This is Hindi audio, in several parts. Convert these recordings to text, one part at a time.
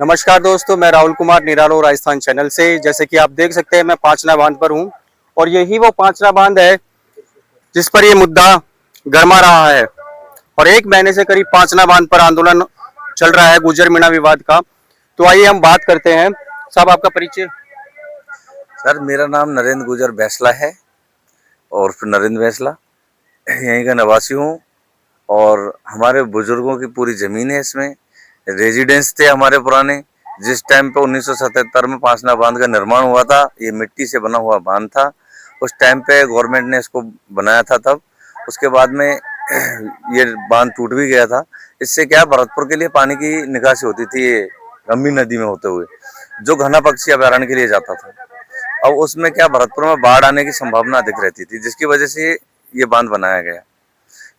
नमस्कार दोस्तों, मैं राहुल कुमार निरालो राजस्थान चैनल से। जैसे कि आप देख सकते हैं, मैं पांचना बांध पर हूं और यही वो पांचना बांध है जिस पर ये मुद्दा गरमा रहा है। और एक महीने से करीब पांचना बांध पर आंदोलन चल रहा है गुजर मीणा विवाद का। तो आइए हम बात करते हैं। साहब, आपका परिचय। सर, मेरा नाम नरेंद्र गुजर बैसला है और फिर नरेंद्र बैसला यहीं का निवासी हूँ। और हमारे बुजुर्गों की पूरी ज़मीन है, इसमें रेजिडेंस थे हमारे पुराने। जिस टाइम पे 1977 में पांचना बांध का निर्माण हुआ था, ये मिट्टी से बना हुआ बांध था। उस टाइम पे गवर्नमेंट ने इसको बनाया था तब। उसके बाद में ये बांध टूट भी गया था। इससे क्या, भरतपुर के लिए पानी की निकासी होती थी, ये गंभीर नदी में होते हुए, जो घना पक्षी अभयारण्य के लिए जाता था। अब उसमें क्या, भरतपुर में बाढ़ आने की संभावना अधिक रहती थी, जिसकी वजह से ये बांध बनाया गया।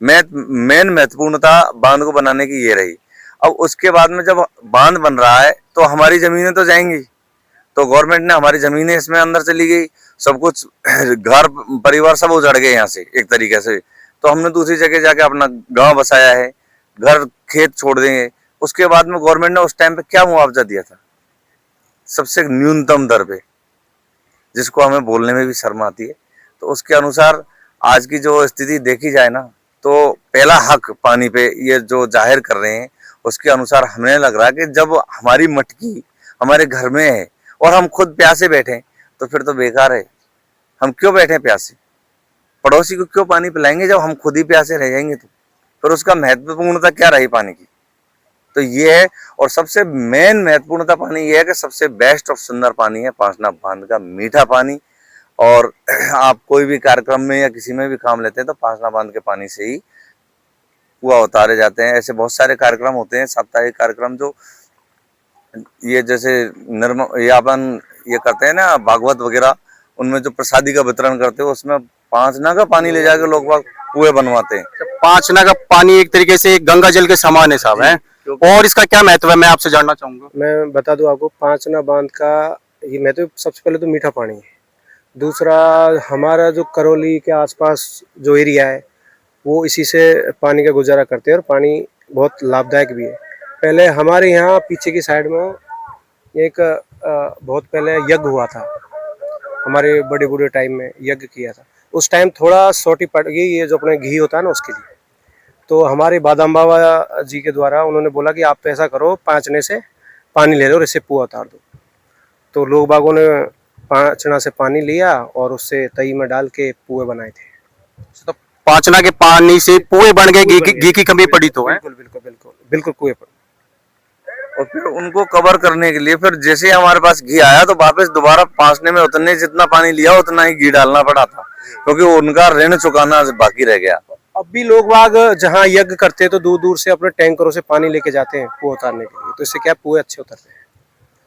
मेन महत्वपूर्णता बांध को बनाने की ये रही। अब उसके बाद में जब बांध बन रहा है तो हमारी जमीनें तो जाएंगी, तो गवर्नमेंट ने हमारी जमीनें इसमें अंदर चली गई, सब कुछ घर परिवार सब उजड़ गए यहाँ से एक तरीके से। तो हमने दूसरी जगह जाके अपना गांव बसाया है, घर खेत छोड़ देंगे। उसके बाद में गवर्नमेंट ने उस टाइम पे क्या मुआवजा दिया था, सबसे न्यूनतम दर पे, जिसको हमें बोलने में भी शर्म आती है। तो उसके अनुसार आज की जो स्थिति देखी जाए ना, तो पहला हक पानी पे ये जो जाहिर कर रहे हैं, उसके अनुसार हमें लग रहा है कि जब हमारी मटकी हमारे घर में है और हम खुद प्यासे बैठे, तो फिर तो बेकार है। हम क्यों बैठे प्यासे? पड़ोसी को क्यों पानी पिलाएंगे जब हम खुद ही प्यासे रह जाएंगे? तो फिर उसका महत्वपूर्णता क्या रही पानी की? तो ये है। और सबसे मेन महत्वपूर्णता पानी ये है कि सबसे बेस्ट और सुंदर पानी है पांचना बांध का मीठा पानी। और आप कोई भी कार्यक्रम में या किसी में भी काम लेते हैं तो पांचना बांध के पानी से ही कुआ उतारे जाते हैं। ऐसे बहुत सारे कार्यक्रम होते हैं, साप्ताहिक कार्यक्रम, जो ये जैसे ये अपन ये करते हैं ना, भागवत वगैरह, उनमें जो प्रसादी का वितरण करते हैं, उसमें पांचना का पानी ले जाके लोग कुएं बनवाते हैं। पांचना का पानी एक तरीके से गंगा जल के समान है साहब, है। और इसका क्या महत्व है, मैं आपसे जानना चाहूंगा। मैं बता दूं आपको, पांचना बांध का ये महत्व सबसे पहले तो मीठा पानी है। दूसरा, हमारा जो करौली के आसपास जो एरिया है वो इसी से पानी का गुजारा करते हैं और पानी बहुत लाभदायक भी है। पहले हमारे यहाँ पीछे की साइड में एक बहुत पहले यज्ञ हुआ था, हमारे बड़े बूढ़े टाइम में यज्ञ किया था। उस टाइम थोड़ा शॉर्टी पड़ गई, ये जो अपने घी होता है ना, उसके लिए। तो हमारे बादाम बाबा जी के द्वारा उन्होंने बोला कि आप ऐसा करो, पांचने से पानी ले लो और इससे पुआ उतार दो। तो लोग बागों ने पांचना से पानी लिया और उससे तई में डाल के पुए बनाए थे। तो पांचना के पानी से पुए बन गए, घी की कमी पड़ी तो है। बिल्कुल बिल्कुल बिल्कुल बिल्कुल कुएं पर। और फिर उनको कवर करने के लिए फिर जैसे हमारे पास घी आया तो वापस दोबारा पांचने में उतने जितना पानी लिया उतना ही घी डालना पड़ा था, क्योंकि उनका ऋण चुकाना बाकी रह गया। अब भी लोग बाग जहाँ यज्ञ करते हैं तो दूर दूर से अपने टैंकरों से पानी लेके जाते हैं पुए उतारने के लिए। तो इससे क्या, पुए अच्छे उतरते हैं।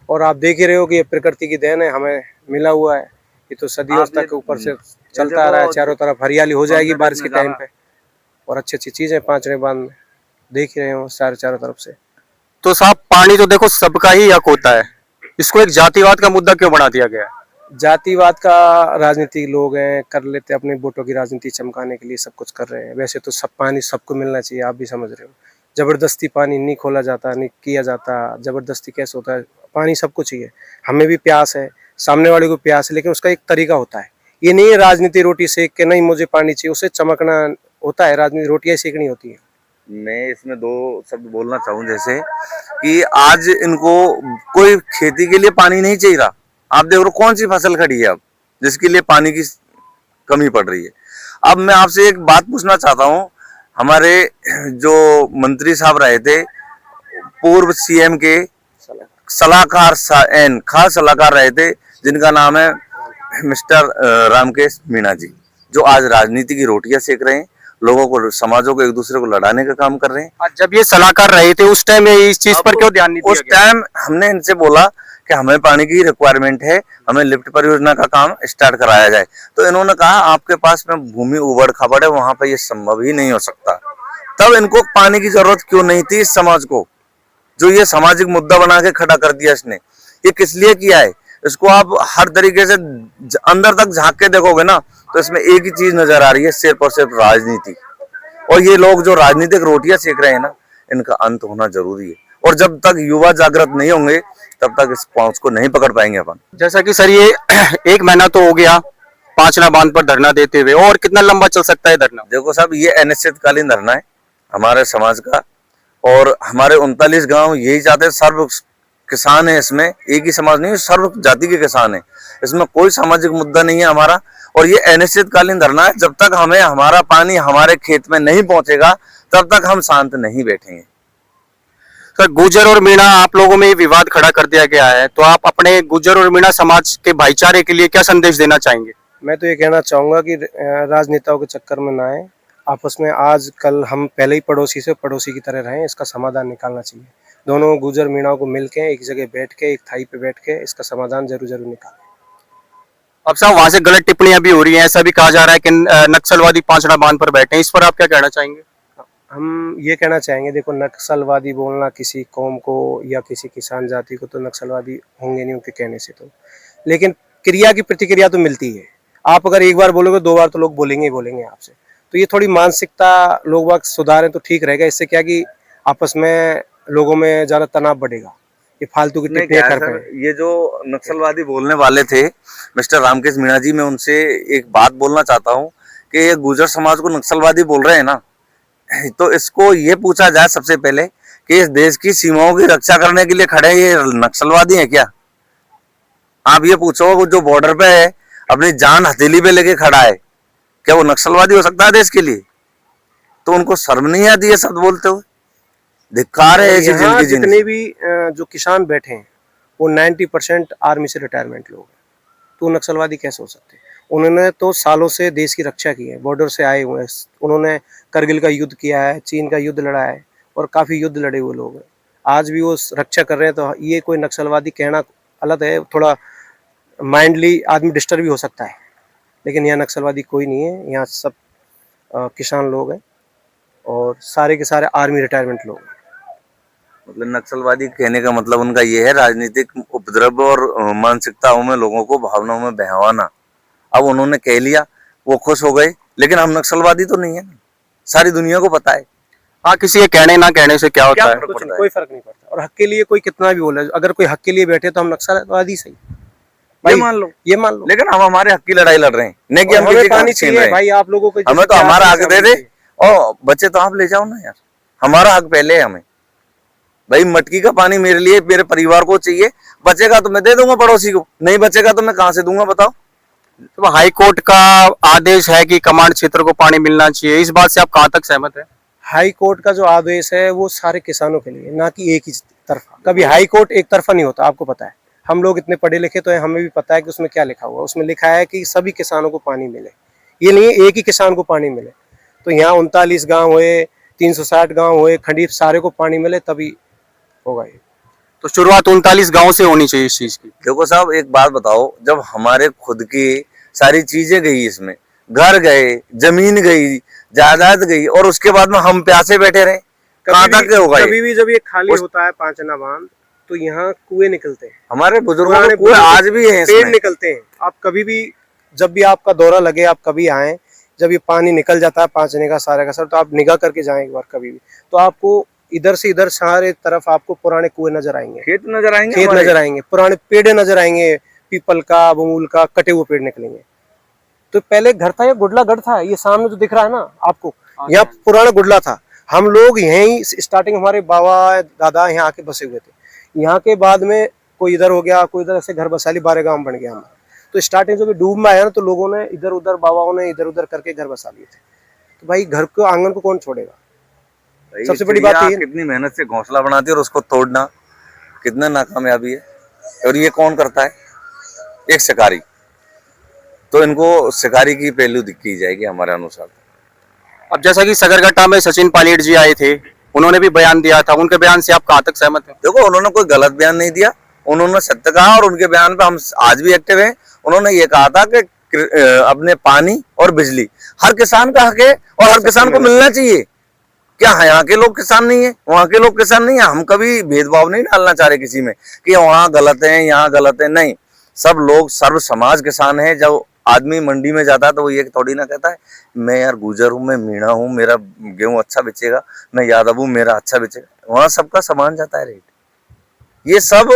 और आप देख ही रहे हो कि ये प्रकृति की देन है, हमें मिला हुआ है। ये तो सदियों तक ऊपर से चलता आ रहा है, चारों तरफ हरियाली हो जाएगी बारिश के टाइम पे। और अच्छी अच्छी चीजें पांचने बांध में देख ही रहे हो चारों तरफ से। तो साहब, पानी तो देखो सबका ही हक होता है, इसको एक जातिवाद का मुद्दा क्यों बना दिया गया है? जातिवाद का राजनीतिक लोग हैं, कर लेते अपने वोटों की राजनीति चमकाने के लिए सब कुछ कर रहे हैं। वैसे तो सब पानी सबको मिलना चाहिए, आप भी समझ रहे हो। जबरदस्ती पानी नहीं खोला जाता, नहीं किया जाता। जबरदस्ती कैसे होता है? पानी सबको चाहिए। हमें भी प्यास है, सामने वाले को प्यास है, लेकिन उसका एक तरीका होता है। ये नहीं है राजनीति रोटी सेक के नहीं मुझे पानी चाहिए, उसे चमकना होता है। राजनीति रोटियां सेकनी होती है। मैं इसमें दो शब्द बोलना चाहूँ, जैसे कि आज इनको कोई खेती के लिए पानी नहीं चाहिए रहा। आप देख लो कौन सी फसल खड़ी है अब जिसके लिए पानी की कमी पड़ रही है। अब मैं आपसे एक बात पूछना चाहता हूँ, हमारे जो मंत्री साहब रहे थे, पूर्व सीएम के सलाहकार, खास सलाहकार रहे थे, जिनका नाम है मिस्टर रामकेश मीणा जी, जो आज राजनीति की रोटियां सेक रहे हैं, लोगों को, समाजों को एक दूसरे को लड़ाने का काम कर रहे हैं। जब ये सलाहकार रहे थे उस टाइम इस चीज पर क्यों ध्यान नहीं दिया? उस टाइम हमने इनसे बोला कि हमें पानी की रिक्वायरमेंट है, हमें लिफ्ट परियोजना का काम स्टार्ट कराया जाए। तो इन्होंने कहा आपके पास में भूमि उबड़ खाबड़ है, वहां पर ये संभव ही नहीं हो सकता। तब इनको पानी की जरूरत क्यों नहीं थी इस समाज को, जो ये सामाजिक मुद्दा बना के खड़ा कर दिया इसने। ये किस लिए किया है, इसको आप हर तरीके से अंदर तक झांक के देखोगे ना, तो इसमें एक ही चीज नजर आ रही है, सिर्फ और सिर्फ राजनीति। और ये लोग जो राजनीतिक रोटियां सेक रहे हैं ना, इनका अंत होना जरूरी है। और जब तक युवा जागृत नहीं होंगे तब तक इस पहुंच को नहीं पकड़ पाएंगे अपन। जैसा कि सर ये 1 महीना तो हो गया पांचना बांध पर धरना देते हुए, और कितना लंबा चल सकता है धरना? देखो साहब, ये अनिश्चितकालीन धरना है हमारे समाज का, और हमारे 39 गांव यही चाहते हैं। सर्व किसान है इसमें, एक ही समाज नहीं, सर्व जाति के किसान है, इसमें कोई सामाजिक मुद्दा नहीं है हमारा। और ये अनिश्चितकालीन धरना है, जब तक हमें हमारा पानी हमारे खेत में नहीं पहुंचेगा तब तक हम शांत नहीं बैठेंगे। सर गुर्जर और मीणा आप लोगों में विवाद खड़ा कर दिया गया है, तो आप अपने गुर्जर और मीणा समाज के भाईचारे के लिए क्या संदेश देना चाहेंगे? मैं तो ये कहना चाहूँगा कि राजनेताओं के चक्कर में ना आए, आपस में आज कल हम पहले ही पड़ोसी से पड़ोसी की तरह रहें, इसका समाधान निकालना चाहिए। दोनों गुर्जर मीणाओं को मिलके एक जगह बैठ के, एक थाई पे बैठ के इसका समाधान जरूर निकालें। अब साहब वहां से गलत टिप्पणियां भी हो रही हैं, ऐसा भी कहा जा रहा है कि नक्सलवादी पांचना बांध पर बैठे हैं, इस पर आप क्या कहना चाहेंगे? हम ये कहना चाहेंगे, देखो नक्सलवादी बोलना किसी कौम को या किसी किसान जाति को तो नक्सलवादी होंगे नहीं उनके कहने से, तो लेकिन क्रिया की प्रतिक्रिया तो मिलती है। आप अगर एक बार बोलोगे 2 बार तो लोग बोलेंगे ही बोलेंगे आपसे, तो ये थोड़ी मानसिकता लोग वक्त सुधारें तो ठीक रहेगा। इससे क्या कि आपस में लोगों में ज्यादा तनाव बढ़ेगा, ये फालतू की टिप्पणियां कर पाए। ये जो नक्सलवादी बोलने वाले थे मिस्टर रामकेश मीणा जी, मैं उनसे एक बात बोलना चाहता हूँ कि ये गुर्जर समाज को नक्सलवादी बोल रहे हैं ना, तो इसको ये पूछा जाए सबसे पहले कि इस देश की सीमाओं की रक्षा करने के लिए खड़े ये नक्सलवादी हैं क्या? आप ये पूछो, जो बॉर्डर पे है अपनी जान हथेली पे लेके खड़ा है, क्या वो नक्सलवादी हो सकता है देश के लिए? तो उनको शर्म नहीं आती है शब्द बोलते हुए? धिक्कार है ऐसी यहाँ जिंदगी जितने भी जो किसान बैठे हैं वो 90% आर्मी से रिटायरमेंट लोग हैं, तो नक्सलवादी कैसे हो सकते हैं? उन्होंने तो सालों से देश की रक्षा की है, बॉर्डर से आए हुए हैं, उन्होंने करगिल का युद्ध किया है, चीन का युद्ध लड़ा है और काफ़ी युद्ध लड़े हुए लोग हैं, आज भी वो रक्षा कर रहे हैं। तो ये कोई नक्सलवादी कहना गलत है, थोड़ा माइंडली आदमी डिस्टर्ब भी हो सकता है, लेकिन यहाँ नक्सलवादी कोई नहीं है। यहाँ सब किसान लोग हैं और सारे के सारे आर्मी रिटायरमेंट लोग हैं। मतलब नक्सलवादी कहने का मतलब उनका ये है राजनीतिक उपद्रव और मानसिकताओं में लोगों को भावनाओं में बहवाना। अब उन्होंने कह लिया, वो खुश हो गए, लेकिन हम नक्सलवादी तो नहीं है ना, सारी दुनिया को पता है। हाँ, किसी के कहने ना कहने से क्या होता है? कुछ नहीं, कोई फर्क नहीं पड़ता। और हक के लिए कोई कितना भी बोले, अगर कोई हक के लिए बैठे तो हम नक्सलवादी सही ये मान लो, लेकिन हम हमारे हक की लड़ाई लड़ रहे हैं, नहीं कि हम किसी का हक छीन रहे हैं। भाई आप लोगों को हमें तो हमारा हक दे दे, और बच्चे तो आप ले जाओ ना यार, हमारा हक पहले है हमें। भाई मटकी का पानी मेरे लिए, मेरे परिवार को चाहिए, बचेगा तो मैं दे दूंगा पड़ोसी को, नहीं बचेगा तो मैं कहां से दूंगा बताओ? तो हाई कोर्ट का आदेश है कि कमांड क्षेत्र को पानी मिलना चाहिए, इस बात से आप कहां तक सहमत है? हाई कोर्ट का जो आदेश है वो सारे किसानों के लिए, ना कि एक ही तरफा। कभी हाई कोर्ट एक तरफा नहीं होता, आपको पता है। हम लोग इतने पढ़े लिखे तो हैं, हमें भी पता है कि उसमें क्या लिखा हुआ है। उसमें लिखा है कि सभी किसानों को पानी मिले, ये नहीं है एक ही किसान को पानी मिले। तो यहाँ 39 गाँव हुए, 360 गाँव हुए, खंडीर सारे को पानी मिले तभी होगा ये। तो शुरुआत 39 गांव से होनी चाहिए इस चीज की। देखो साहब, एक बात बताओ, जब हमारे खुद की सारी चीजें गई, इसमें घर गए, जमीन गई, जायदाद गई, और उसके बाद में हम प्यासे बैठे रहे, कहाँ तक होगा? कभी भी जब ये खाली होता है पांचना बांध, तो यहाँ कुएं निकलते हैं, हमारे बुजुर्गों के कुएं आज भी हैं, पेड़ निकलते हैं। आप कभी भी, जब भी आपका दौरा लगे, आप कभी आए, जब ये पानी निकल जाता है पांचने का सारे का सर, तो आप निगाह करके जाएं एक बार कभी भी, तो आपको इधर से इधर सारे तरफ आपको पुराने कुएं नजर आएंगे, खेत नजर आएंगे, पुराने पेड़ नजर आएंगे, पीपल का, बबूल का, कटे हुए पेड़ निकलेंगे। तो पहले घर था, ये गुडला गढ़ था, ये सामने जो दिख रहा है ना आपको, यहाँ पुराना गुडला था। हम लोग यहीं स्टार्टिंग, हमारे बाबा दादा यहाँ आके बसे हुए थे। यहाँ के बाद में कोई इधर हो गया, कोई इधर, ऐसे घर बसाली 12 गांव बन गया हमारा। तो स्टार्टिंग जब डूब में आया ना, तो लोगों ने इधर उधर, बाबाओं ने इधर उधर करके घर बसा लिए थे। तो भाई घर को, आंगन को कौन छोड़ेगा? सबसे बड़ी बात है कितनी मेहनत से घोंसला बनाती है और उसको तोड़ना कितना नाकामयाबी है। और ये कौन करता है? एक शिकारी। तो इनको शिकारी की पहलू की जाएगी हमारे अनुसार। अब जैसा कि सगरगट्टा में सचिन पायलट जी आए थे, उन्होंने भी बयान दिया था, उनके बयान से आप कहां तक सहमत हैं? देखो, उन्होंने कोई गलत बयान नहीं दिया, उन्होंने सत्य कहा, और उनके बयान पे हम आज भी एक्टिव हैं। उन्होंने ये कहा था कि अपने पानी और बिजली हर किसान का हक है और हर किसान को मिलना चाहिए। क्या यहाँ के लोग किसान नहीं है, वहाँ के लोग किसान नहीं है? हम कभी भेदभाव नहीं डालना चाह रहे किसी में कि वहाँ गलत है, यहाँ गलत है, नहीं। सब लोग, सर्व समाज किसान है। जब आदमी मंडी में जाता है तो वो ये थोड़ी ना कहता है मैं यार गुर्जर हूँ, मैं मीणा हूँ, मेरा गेहूं अच्छा बेचेगा, मैं यादव हूँ, मेरा अच्छा बेचेगा। वहां सबका समान जाता है रेट। ये सब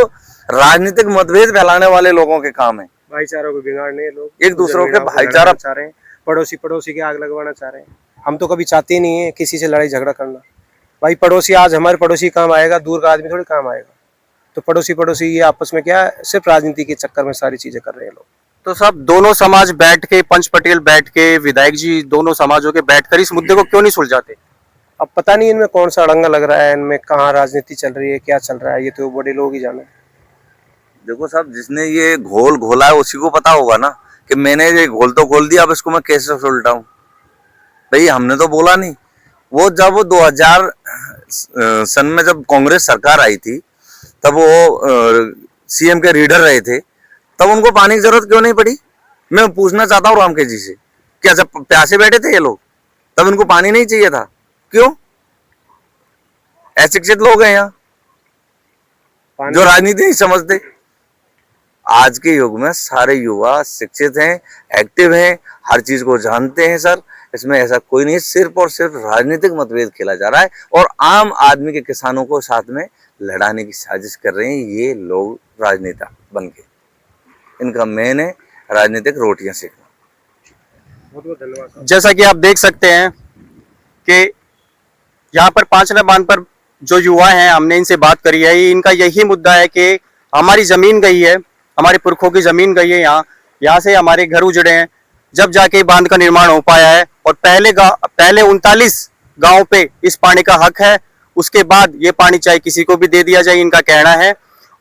राजनीतिक मतभेद फैलाने वाले लोगों के काम है। भाईचारा को बिगाड़ने ये लोग एक दूसरों के जमीनों को भाईचारा लड़ाना चाह रहे हैं, पड़ोसी के आग लगवाना चाह रहे हैं। हम तो कभी चाहते ही नहीं है किसी से लड़ाई झगड़ा करना। भाई पड़ोसी आज हमारे पड़ोसी काम आएगा, दूर का आदमी थोड़ी काम आएगा। तो पड़ोसी ये आपस में क्या है, सिर्फ राजनीति के चक्कर में सारी चीजें कर रहे हैं लोग। तो सब दोनों समाज बैठ के, पंच पटेल बैठ के, विधायक जी दोनों समाजों के बैठकर इस मुद्दे को क्यों नहीं सुलझाते? अब पता नहीं इनमें कौन सा अड़ंगा लग रहा है, इनमें कहाँ राजनीति चल रही है, क्या चल रहा है, ये तो बड़े लोग ही जाने। देखो साहब, जिसने ये घोल घोला है उसी को पता होगा ना कि मैंने ये घोल तो खोल दिया, अब इसको मैं कैसे सुलटाऊं। भाई हमने तो बोला नहीं। वो जब वो 2000 सन में जब कांग्रेस सरकार आई थी, तब वो सीएम के रीडर रहे थे, तब उनको पानी की जरूरत क्यों नहीं पड़ी? मैं पूछना चाहता हूँ रामके जी से, क्या जब प्यासे बैठे थे ये लोग तब इनको पानी नहीं चाहिए था? क्यों? अशिक्षित लोग हैं यहाँ जो राजनीति नहीं समझते। आज के युग में सारे युवा शिक्षित हैं, एक्टिव हैं, हर चीज को जानते हैं सर। इसमें ऐसा कोई नहीं, सिर्फ और सिर्फ राजनीतिक मतभेद खेला जा रहा है और आम आदमी के किसानों को साथ में लड़ाने की साजिश कर रहे हैं ये लोग राजनेता बन के। इनका मेन है राजनीतिक रोटियां सेकना। बहुत बहुत धन्यवाद। जैसा कि आप देख सकते हैं कि यहाँ पर पांचना बांध पर जो युवा हैं, हमने इनसे बात करी है, इनका यही मुद्दा है कि हमारी जमीन गई है, हमारे पुरखों की जमीन गई है, यहाँ से हमारे घर उजड़े हैं, जब जाके बांध का निर्माण हो पाया है। और पहले 39 गांव पे इस पानी का हक है, उसके बाद ये पानी चाहे किसी को भी दे दिया जाए, इनका कहना है।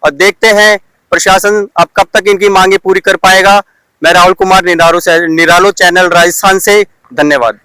और देखते हैं प्रशासन अब कब तक इनकी मांगे पूरी कर पाएगा। मैं राहुल कुमार निरालो चैनल राजस्थान से, धन्यवाद।